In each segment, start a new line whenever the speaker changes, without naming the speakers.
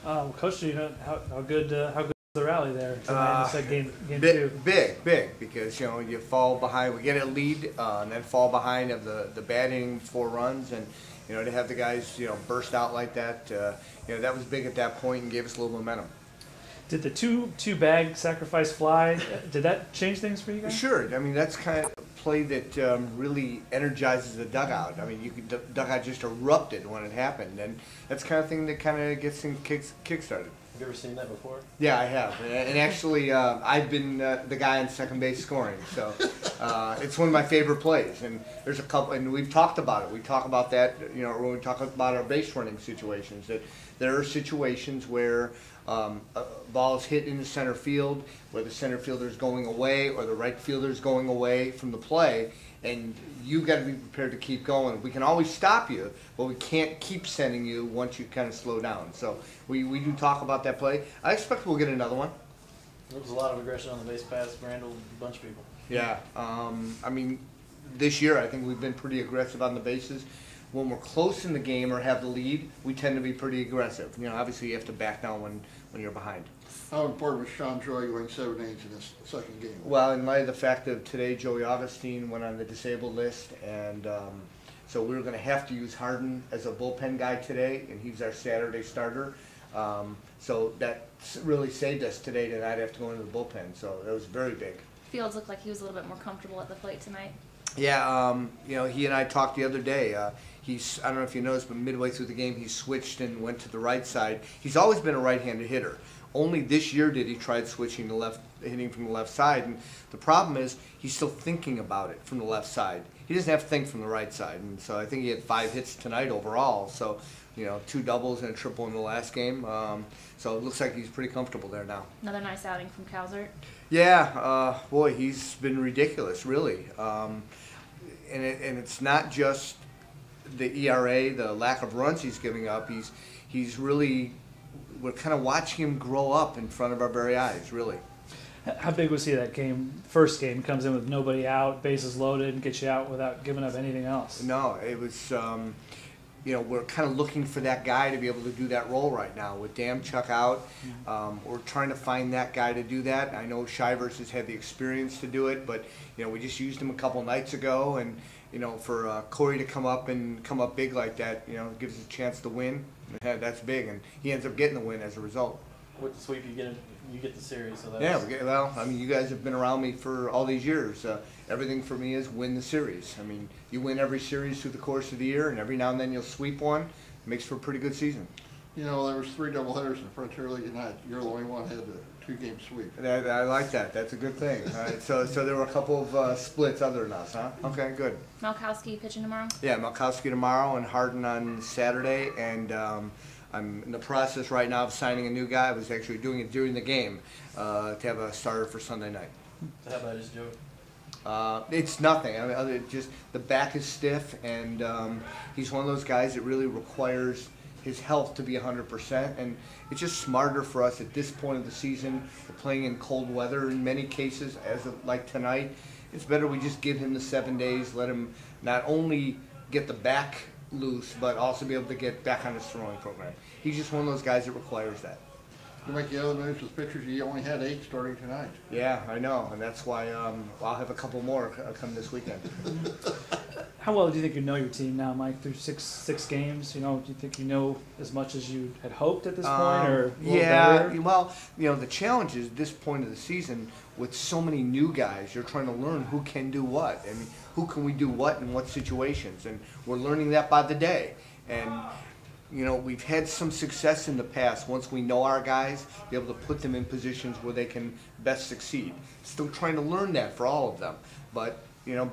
Coach, do you know how good was the rally there tonight? You said game two.
Big, because you fall behind. We get a lead, and then fall behind of the batting 4 runs, and to have the guys burst out like that, that was big at that point and gave us a little momentum.
Did the two bag sacrifice fly? Did that change things for you guys?
Sure. I mean, that's kind of play that really energizes the dugout. I mean, the dugout just erupted when it happened, and that's the kind of thing that kind of gets things kick-started.
Have you ever seen that before?
Yeah, I have. And actually, I've been the guy on second base scoring, so it's one of my favorite plays. And there's a couple, and we've talked about it. We talk about that, when we talk about our base running situations, that there are situations where a ball is hit in the center field, where the center fielder is going away or the right fielder is going away from the play, and you've got to be prepared to keep going. We can always stop you, but we can't keep sending you once you kind of slow down. So we do talk about that play. I expect we'll get another one.
There was a lot of aggression on the base pass, Randall, a bunch of people.
Yeah, I mean, this year I think we've been pretty aggressive on the bases. When we're close in the game or have the lead, we tend to be pretty aggressive. Obviously you have to back down when you're behind.
How important was Sean Joy going 7 innings in this second game?
Well, in light of the fact that today Joey Augustine went on the disabled list, and so we were going to have to use Harden as a bullpen guy today, and he's our Saturday starter. So that really saved us today to not have to go into the bullpen. So that was very big.
Fields looked like he was a little bit more comfortable at the plate tonight.
Yeah, he and I talked the other day. I don't know if you noticed, but midway through the game he switched and went to the right side. He's always been a right-handed hitter. Only this year did he try switching to hitting from the left side. And the problem is he's still thinking about it from the left side. He doesn't have to think from the right side. And so I think he had 5 hits tonight overall. So, 2 doubles and a triple in the last game. So it looks like he's pretty comfortable there now.
Another nice outing from Calzert.
Yeah, boy, he's been ridiculous, really. And it's not just the ERA, the lack of runs he's giving up. He's really, we're kind of watching him grow up in front of our very eyes, really.
How big was he that game? First game, comes in with nobody out, bases loaded, and gets you out without giving up anything else.
No, it was, we're kind of looking for that guy to be able to do that role right now. With Chuck out, we're trying to find that guy to do that. I know Shivers has had the experience to do it, but, we just used him a couple nights ago, and, for Corey to come up big like that, gives us a chance to win. That's big, and he ends up getting the win as a result.
With the sweep, you get the series. So that's...
Yeah, well, I mean, you guys have been around me for all these years. Everything for me is win the series. I mean, you win every series through the course of the year, and every now and then you'll sweep one. It makes for a pretty good season.
There was 3 doubleheaders in the Frontier League tonight. You're the only one who had the 2-game sweep.
I like that. That's a good thing. All right, so there were a couple of splits other than us, huh? Okay, good.
Malkowski pitching tomorrow?
Yeah, Malkowski tomorrow and Harden on Saturday, and I'm in the process right now of signing a new guy. I was actually doing it during the game to have a starter for Sunday night.
So how about his joke?
It's nothing. I mean, just the back is stiff, and he's one of those guys that really requires his health to be 100%, and it's just smarter for us at this point of the season. We're playing in cold weather in many cases, like tonight. It's better we just give him the 7 days, let him not only get the back loose, but also be able to get back on his throwing program. He's just one of those guys that requires that.
You make the other moves with pitchers. You only had 8 starting tonight.
Yeah, I know, and that's why I'll have a couple more come this weekend.
How well do you think you know your team now, Mike? Through six games, do you think you know as much as you had hoped at this point, or a little better?
Well, the challenge is this point of the season with so many new guys. You're trying to learn who can do what, and who can we do what in what situations, and we're learning that by the day. And we've had some success in the past. Once we know our guys, be able to put them in positions where they can best succeed. Still trying to learn that for all of them, but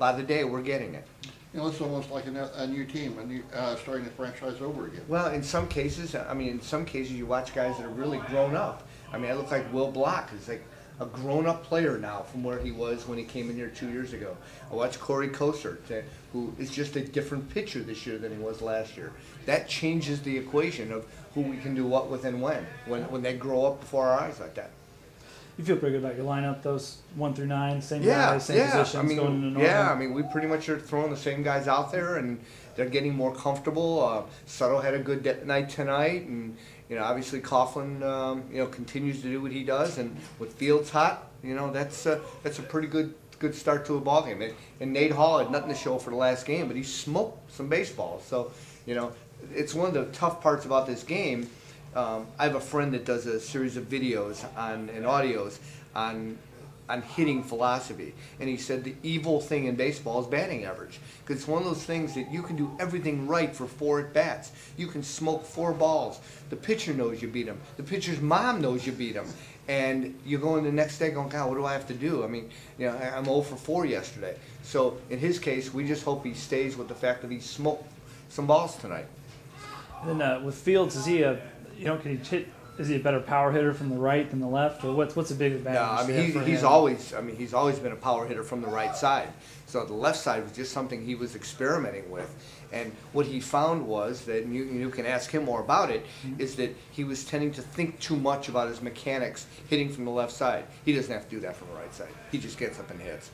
by the day we're getting it.
It's almost like a new team, starting the franchise over again.
Well, in some cases, you watch guys that are really grown up. I mean, I look like Will Block is like a grown-up player now from where he was when he came in here 2 years ago. I watch Corey Kosert, who is just a different pitcher this year than he was last year. That changes the equation of who we can do what with and when they grow up before our eyes like that.
You feel pretty good about your lineup, those 1 through 9, same guys, same positions, going into normal?
Yeah, I mean, we pretty much are throwing the same guys out there, and they're getting more comfortable. Sutto had a good night tonight, and you know, obviously Coughlin, you know, continues to do what he does, and with Fields hot, you know, that's a pretty good start to a ball game. And Nate Hall had nothing to show for the last game, but he smoked some baseballs. So, you know, it's one of the tough parts about this game. I have a friend that does a series of videos and audios on hitting philosophy, and he said the evil thing in baseball is batting average, because it's one of those things that you can do everything right for 4 at bats. You can smoke 4 balls. The pitcher knows you beat him. The pitcher's mom knows you beat him, and you go in the next day going, God, what do I have to do? I mean, you know, I'm 0 for 4 yesterday. So in his case, we just hope he stays with the fact that he smoked some balls tonight.
And then with Fields, is he can he hit? Is he a better power hitter from the right than the left, or what's a big advantage?
No, I mean he's always been a power hitter from the right side. So the left side was just something he was experimenting with, and what he found was that, and you can ask him more about it, is that he was tending to think too much about his mechanics hitting from the left side. He doesn't have to do that from the right side. He just gets up and hits.